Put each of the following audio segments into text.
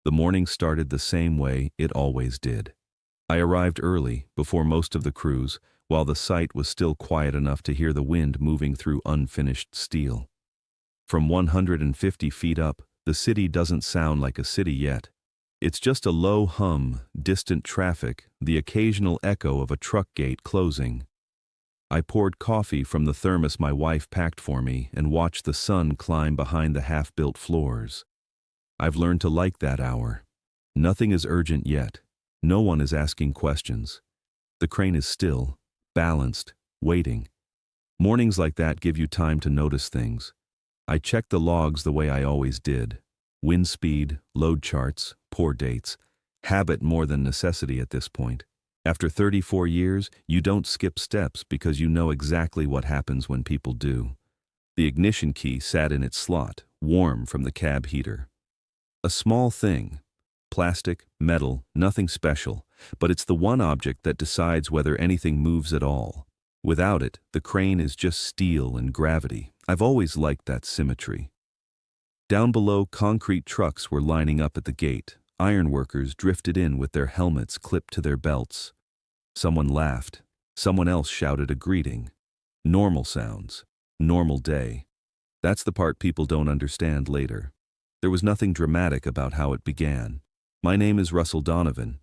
The morning started the same way it always did. I arrived early, before most of the crews, while the site was still quiet enough to hear the wind moving through unfinished steel. From 150 feet up, the city doesn't sound like a city yet. It's just a low hum, distant traffic, the occasional echo of a truck gate closing. I poured coffee from the thermos my wife packed for me and watched the sun climb behind the half-built floors. I've learned to like that hour. Nothing is urgent yet. No one is asking questions. The crane is still, balanced, waiting. Mornings like that give you time to notice things. I checked the logs the way I always did. Wind speed, load charts, pour dates. Habit more than necessity at this point. After 34 years, you don't skip steps because you know exactly what happens when people do. The ignition key sat in its slot, warm from the cab heater. A small thing. Plastic, metal, nothing special, but it's the one object that decides whether anything moves at all. Without it, the crane is just steel and gravity. I've always liked that symmetry. Down below, concrete trucks were lining up at the gate. Ironworkers drifted in with their helmets clipped to their belts. Someone laughed. Someone else shouted a greeting. Normal sounds. Normal day. That's the part people don't understand later. There was nothing dramatic about how it began. My name is Russell Donovan.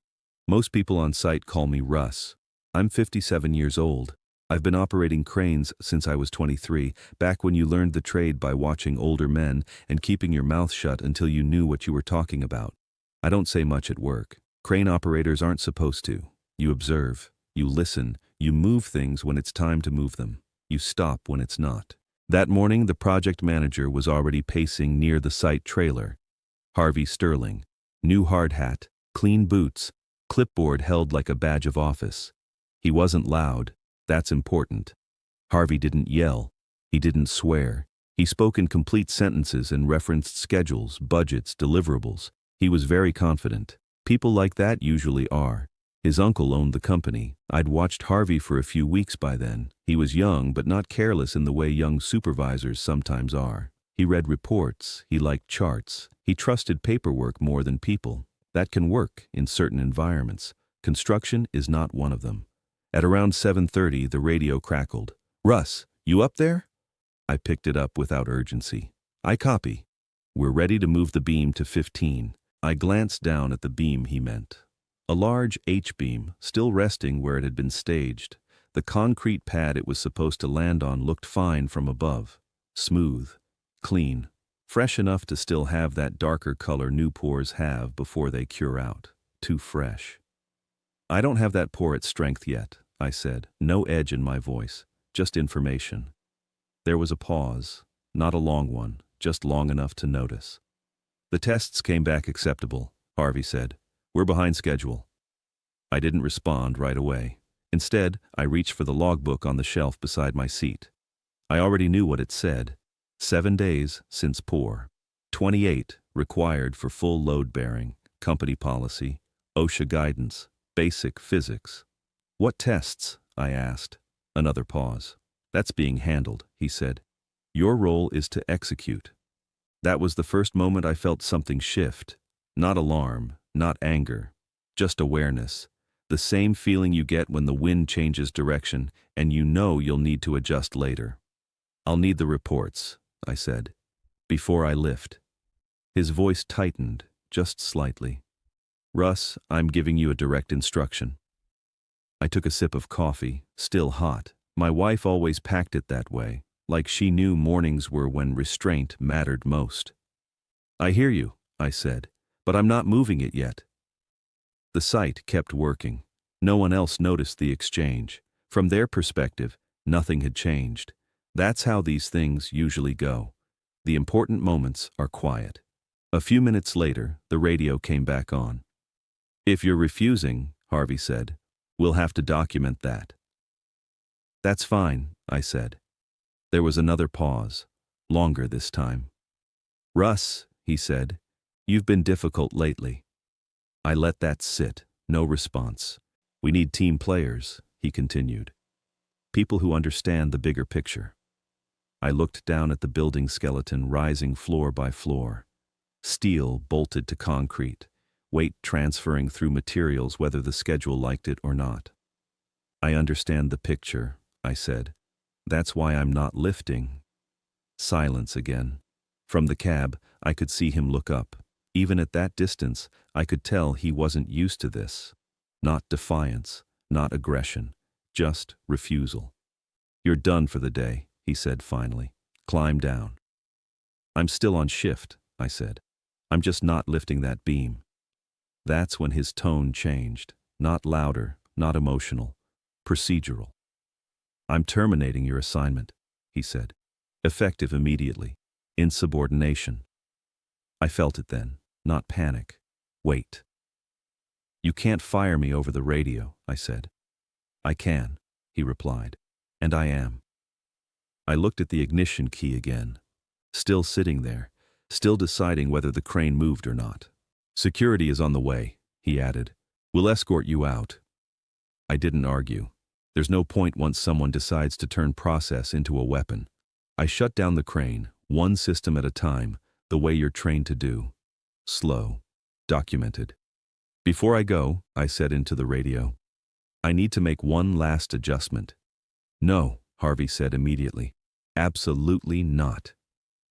Most people on site call me Russ. I'm 57 years old. I've been operating cranes since I was 23, back when you learned the trade by watching older men and keeping your mouth shut until you knew what you were talking about. I don't say much at work. Crane operators aren't supposed to. You observe, you listen, you move things when it's time to move them. You stop when it's not. That morning, the project manager was already pacing near the site trailer. Harvey Sterling. New hard hat, clean boots, clipboard held like a badge of office. He wasn't loud. That's important. Harvey didn't yell. He didn't swear. He spoke in complete sentences and referenced schedules, budgets, deliverables. He was very confident. People like that usually are. His uncle owned the company. I'd watched Harvey for a few weeks by then. He was young, but not careless in the way young supervisors sometimes are. He read reports. He liked charts. He trusted paperwork more than people. That can work in certain environments. Construction is not one of them. At around 7:30, the radio crackled. "Russ, you up there?" I picked it up without urgency. "I copy. We're ready to move the beam to 15. I glanced down at the beam he meant. A large H-beam, still resting where it had been staged. The concrete pad it was supposed to land on looked fine from above. Smooth, clean, fresh enough to still have that darker color new pours have before they cure out. Too fresh. "I don't have that pour at strength yet," I said, no edge in my voice, just information. There was a pause, not a long one, just long enough to notice. "The tests came back acceptable," Harvey said. "We're behind schedule." I didn't respond right away. Instead, I reached for the logbook on the shelf beside my seat. I already knew what it said. 7 days since pour. 28 required for full load bearing, company policy, OSHA guidance. Basic physics. "What tests?" I asked. Another pause. "That's being handled," he said. "Your role is to execute." That was the first moment I felt something shift. Not alarm, not anger, just awareness. The same feeling you get when the wind changes direction and you know you'll need to adjust later. "I'll need the reports," I said, "before I lift." His voice tightened, just slightly. "Russ, I'm giving you a direct instruction." I took a sip of coffee, still hot. My wife always packed it that way, like she knew mornings were when restraint mattered most. "I hear you," I said, "but I'm not moving it yet." The site kept working. No one else noticed the exchange. From their perspective, nothing had changed. That's how these things usually go. The important moments are quiet. A few minutes later, the radio came back on. "If you're refusing," Harvey said, "we'll have to document that." "That's fine," I said. There was another pause, longer this time. "Russ," he said, "you've been difficult lately." I let that sit, no response. "We need team players," he continued. "People who understand the bigger picture." I looked down at the building skeleton rising floor by floor. Steel bolted to concrete, weight transferring through materials whether the schedule liked it or not. I understand the picture, I said. That's why I'm not lifting. Silence again. From the cab, I could see him look up. Even at that distance, I could tell he wasn't used to this. Not defiance, not aggression, just refusal. You're done for the day, he said finally. Climb down. I'm still on shift, I said. I'm just not lifting that beam. That's when his tone changed. Not louder, not emotional, procedural. I'm terminating your assignment, he said. Effective immediately. Insubordination. I felt it then, not panic. Wait. You can't fire me over the radio, I said. I can, he replied, and I am. I looked at the ignition key again. Still sitting there, still deciding whether the crane moved or not. Security is on the way, he added. We'll escort you out. I didn't argue. There's no point once someone decides to turn process into a weapon. I shut down the crane, one system at a time, the way you're trained to do. Slow. Documented. Before I go, I said into the radio, I need to make one last adjustment. No, Harvey said immediately. Absolutely not.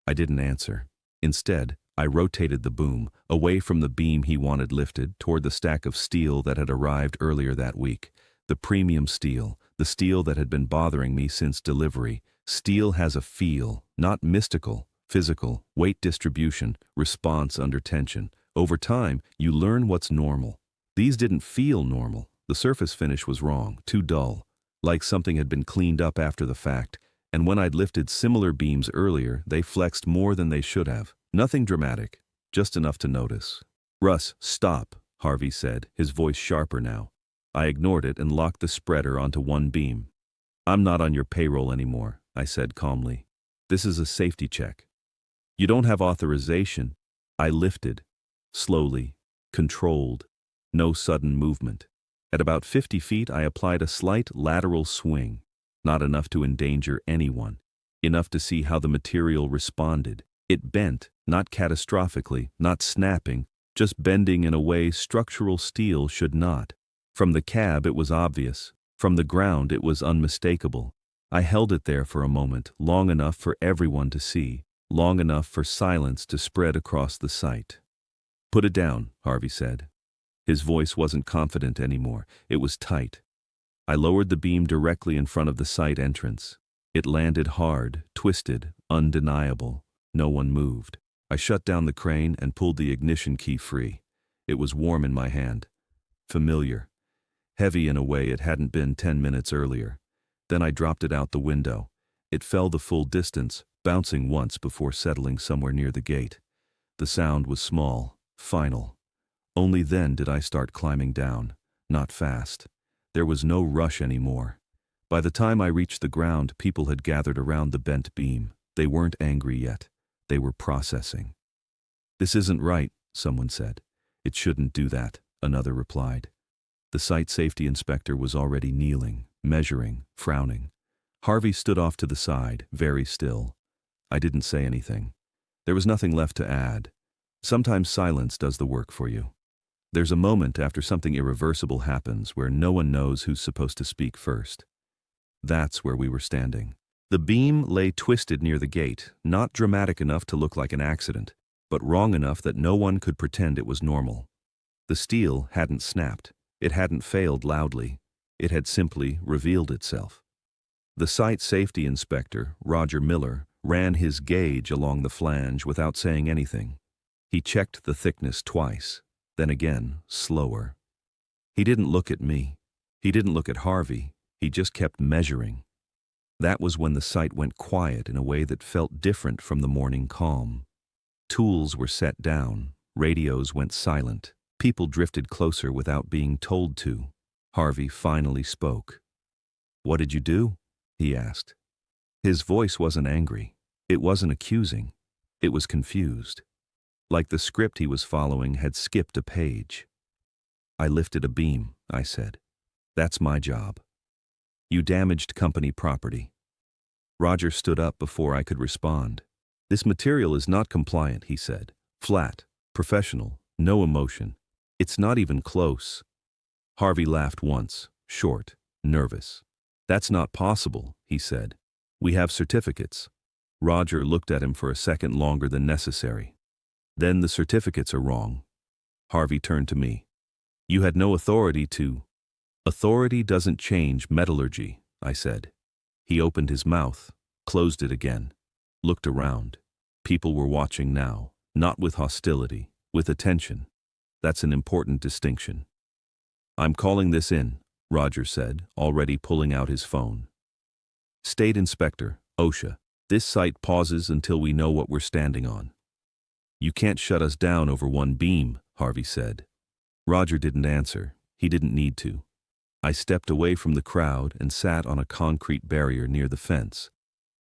I didn't answer. Instead, I rotated the boom, away from the beam he wanted lifted, toward the stack of steel that had arrived earlier that week. The premium steel, the steel that had been bothering me since delivery. Steel has a feel, not mystical, physical, weight distribution, response under tension. Over time, you learn what's normal. These didn't feel normal. The surface finish was wrong, too dull, like something had been cleaned up after the fact, and when I'd lifted similar beams earlier, they flexed more than they should have. Nothing dramatic, just enough to notice. Russ, stop, Harvey said, his voice sharper now. I ignored it and locked the spreader onto one beam. I'm not on your payroll anymore, I said calmly. This is a safety check. You don't have authorization. I lifted. Slowly. Controlled. No sudden movement. At about 50 feet, I applied a slight lateral swing. Not enough to endanger anyone. Enough to see how the material responded. It bent, not catastrophically, not snapping, just bending in a way structural steel should not. From the cab, it was obvious. From the ground, it was unmistakable. I held it there for a moment, long enough for everyone to see, long enough for silence to spread across the site. Put it down, Harvey said. His voice wasn't confident anymore. It was tight. I lowered the beam directly in front of the site entrance. It landed hard, twisted, undeniable. No one moved. I shut down the crane and pulled the ignition key free. It was warm in my hand. Familiar. Heavy in a way it hadn't been 10 minutes earlier. Then I dropped it out the window. It fell the full distance, bouncing once before settling somewhere near the gate. The sound was small, final. Only then did I start climbing down, not fast. There was no rush anymore. By the time I reached the ground, people had gathered around the bent beam. They weren't angry yet. They were processing. This isn't right, someone said. It shouldn't do that, another replied. The site safety inspector was already kneeling, measuring, frowning. Harvey stood off to the side, very still. I didn't say anything. There was nothing left to add. Sometimes silence does the work for you. There's a moment after something irreversible happens where no one knows who's supposed to speak first. That's where we were standing. The beam lay twisted near the gate, not dramatic enough to look like an accident, but wrong enough that no one could pretend it was normal. The steel hadn't snapped. It hadn't failed loudly. It had simply revealed itself. The site safety inspector, Roger Miller, ran his gauge along the flange without saying anything. He checked the thickness twice, then again, slower. He didn't look at me. He didn't look at Harvey. He just kept measuring. That was when the site went quiet in a way that felt different from the morning calm. Tools were set down. Radios went silent. People drifted closer without being told to. Harvey finally spoke. "What did you do?" he asked. His voice wasn't angry. It wasn't accusing. It was confused. Like the script he was following had skipped a page. "I lifted a beam," I said. "That's my job." "You damaged company property." Roger stood up before I could respond. "This material is not compliant," he said. Flat, professional, no emotion. It's not even close. Harvey laughed once, short, nervous. That's not possible, he said. We have certificates. Roger looked at him for a second longer than necessary. Then the certificates are wrong. Harvey turned to me. You had no authority to. Authority doesn't change metallurgy, I said. He opened his mouth, closed it again, looked around. People were watching now, not with hostility, with attention. That's an important distinction. I'm calling this in, Roger said, already pulling out his phone. State Inspector, OSHA, this site pauses until we know what we're standing on. You can't shut us down over one beam, Harvey said. Roger didn't answer. He didn't need to. I stepped away from the crowd and sat on a concrete barrier near the fence.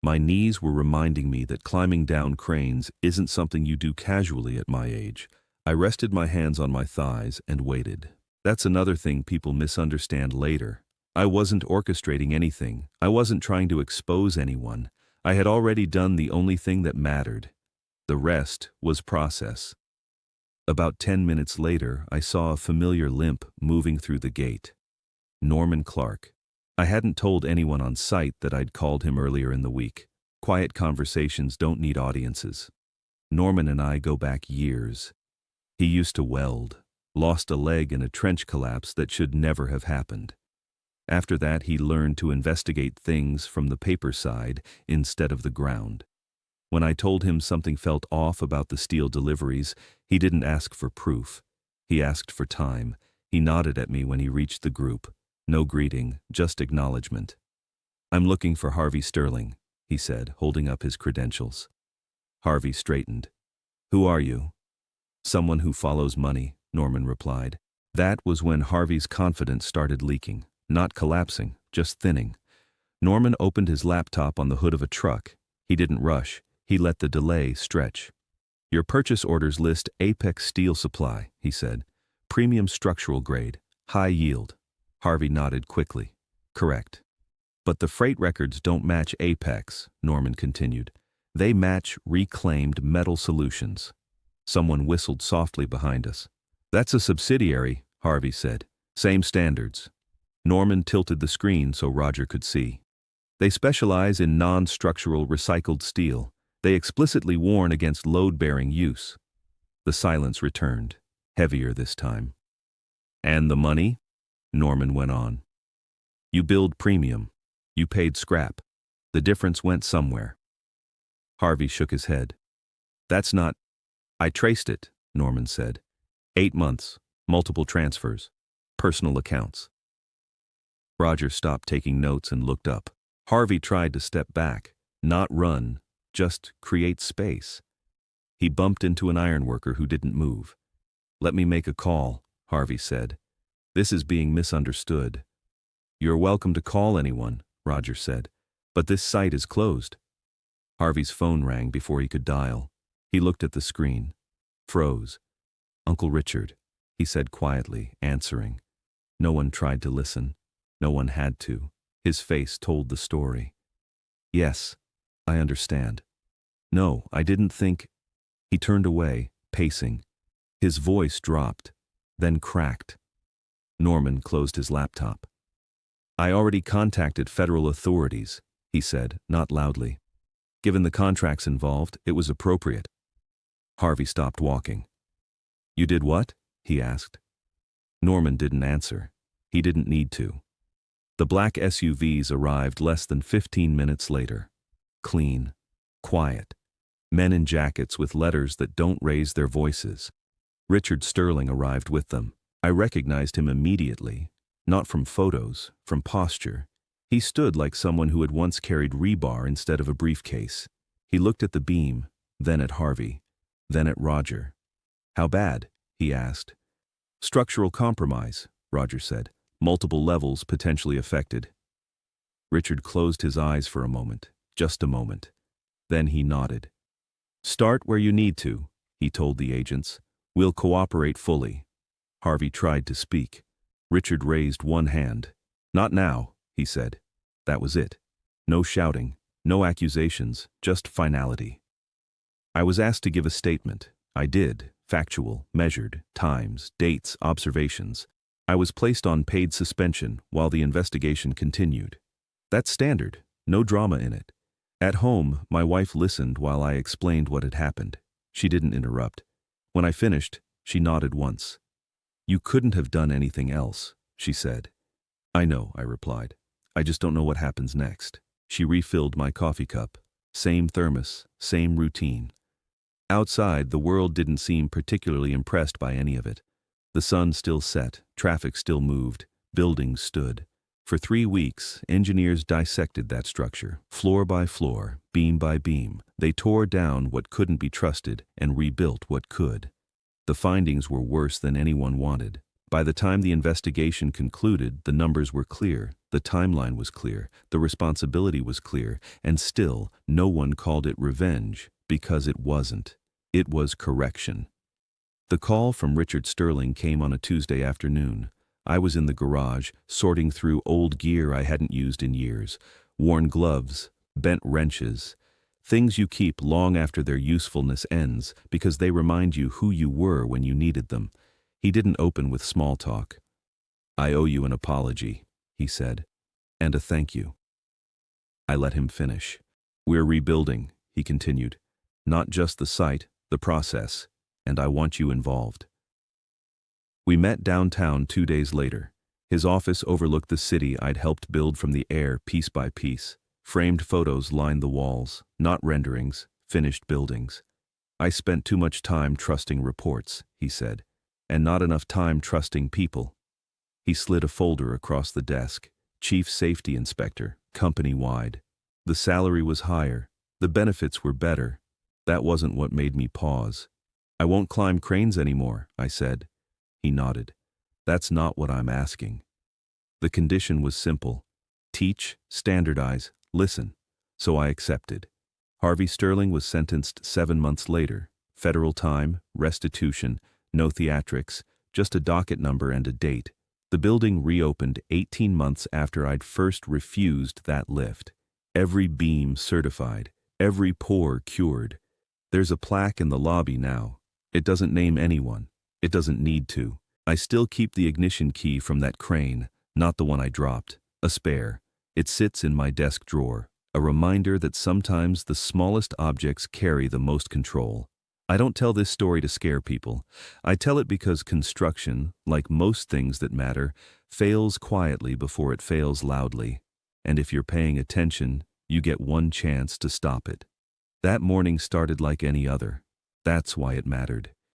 My knees were reminding me that climbing down cranes isn't something you do casually at my age. I rested my hands on my thighs and waited. That's another thing people misunderstand later. I wasn't orchestrating anything. I wasn't trying to expose anyone. I had already done the only thing that mattered. The rest was process. About 10 minutes later, I saw a familiar limp moving through the gate. Norman Clark. I hadn't told anyone on site that I'd called him earlier in the week. Quiet conversations don't need audiences. Norman and I go back years. He used to weld, lost a leg in a trench collapse that should never have happened. After that, he learned to investigate things from the paper side instead of the ground. When I told him something felt off about the steel deliveries, he didn't ask for proof. He asked for time. He nodded at me when he reached the group. No greeting, just acknowledgement. I'm looking for Harvey Sterling, he said, holding up his credentials. Harvey straightened. Who are you? Someone who follows money, Norman replied. That was when Harvey's confidence started leaking, not collapsing, just thinning. Norman opened his laptop on the hood of a truck. He didn't rush. He let the delay stretch. Your purchase orders list Apex Steel Supply, he said. Premium structural grade, high yield. Harvey nodded quickly. Correct. But the freight records don't match Apex, Norman continued. They match Reclaimed Metal Solutions. Someone whistled softly behind us. That's a subsidiary, Harvey said. Same standards. Norman tilted the screen so Roger could see. They specialize in non-structural recycled steel. They explicitly warn against load-bearing use. The silence returned, heavier this time. And the money? Norman went on. You billed premium. You paid scrap. The difference went somewhere. Harvey shook his head. That's not... I traced it, Norman said. 8 months, multiple transfers, personal accounts. Roger stopped taking notes and looked up. Harvey tried to step back, not run, just create space. He bumped into an ironworker who didn't move. Let me make a call, Harvey said. This is being misunderstood. You're welcome to call anyone, Roger said, but this site is closed. Harvey's phone rang before he could dial. He looked at the screen, froze. Uncle Richard, he said quietly, answering. No one tried to listen. No one had to. His face told the story. Yes, I understand. No, I didn't think. He turned away, pacing. His voice dropped, then cracked. Norman closed his laptop. I already contacted federal authorities, he said, not loudly. Given the contracts involved, it was appropriate. Harvey stopped walking. You did what? He asked. Norman didn't answer. He didn't need to. The black SUVs arrived less than 15 minutes later. Clean, quiet. Men in jackets with letters that don't raise their voices. Richard Sterling arrived with them. I recognized him immediately, not from photos, from posture. He stood like someone who had once carried rebar instead of a briefcase. He looked at the beam, then at Harvey, then at Roger. How bad? He asked. Structural compromise, Roger said. Multiple levels potentially affected. Richard closed his eyes for a moment, just a moment. Then he nodded. Start where you need to, he told the agents. We'll cooperate fully. Harvey tried to speak. Richard raised one hand. Not now, he said. That was it. No shouting, no accusations, just finality. I was asked to give a statement. I did, factual, measured, times, dates, observations. I was placed on paid suspension while the investigation continued. That's standard, no drama in it. At home, my wife listened while I explained what had happened. She didn't interrupt. When I finished, she nodded once. "You couldn't have done anything else," she said. "I know," I replied. "I just don't know what happens next." She refilled my coffee cup. Same thermos, same routine. Outside, the world didn't seem particularly impressed by any of it. The sun still set, traffic still moved, buildings stood. For 3 weeks, engineers dissected that structure, floor by floor, beam by beam. They tore down what couldn't be trusted and rebuilt what could. The findings were worse than anyone wanted. By the time the investigation concluded, the numbers were clear, the timeline was clear, the responsibility was clear, and still, no one called it revenge, because it wasn't. It was correction. The call from Richard Sterling came on a Tuesday afternoon. I was in the garage, sorting through old gear I hadn't used in years, worn gloves, bent wrenches, things you keep long after their usefulness ends because they remind you who you were when you needed them. He didn't open with small talk. "I owe you an apology," he said, "and a thank you." I let him finish. "We're rebuilding," he continued. "Not just the site, the process, and I want you involved." We met downtown 2 days later. His office overlooked the city I'd helped build from the air piece by piece. Framed photos lined the walls, not renderings, finished buildings. "I spent too much time trusting reports," he said, "and not enough time trusting people." He slid a folder across the desk. Chief Safety Inspector, company-wide. The salary was higher. The benefits were better. That wasn't what made me pause. "I won't climb cranes anymore," I said. He nodded. "That's not what I'm asking." The condition was simple. Teach, standardize, listen. So I accepted. Harvey Sterling was sentenced 7 months later. Federal time, restitution, no theatrics, just a docket number and a date. The building reopened 18 months after I'd first refused that lift. Every beam certified, every pore cured. There's a plaque in the lobby now. It doesn't name anyone. It doesn't need to. I still keep the ignition key from that crane, not the one I dropped, a spare. It sits in my desk drawer, a reminder that sometimes the smallest objects carry the most control. I don't tell this story to scare people. I tell it because construction, like most things that matter, fails quietly before it fails loudly. And if you're paying attention, you get one chance to stop it. That morning started like any other. That's why it mattered.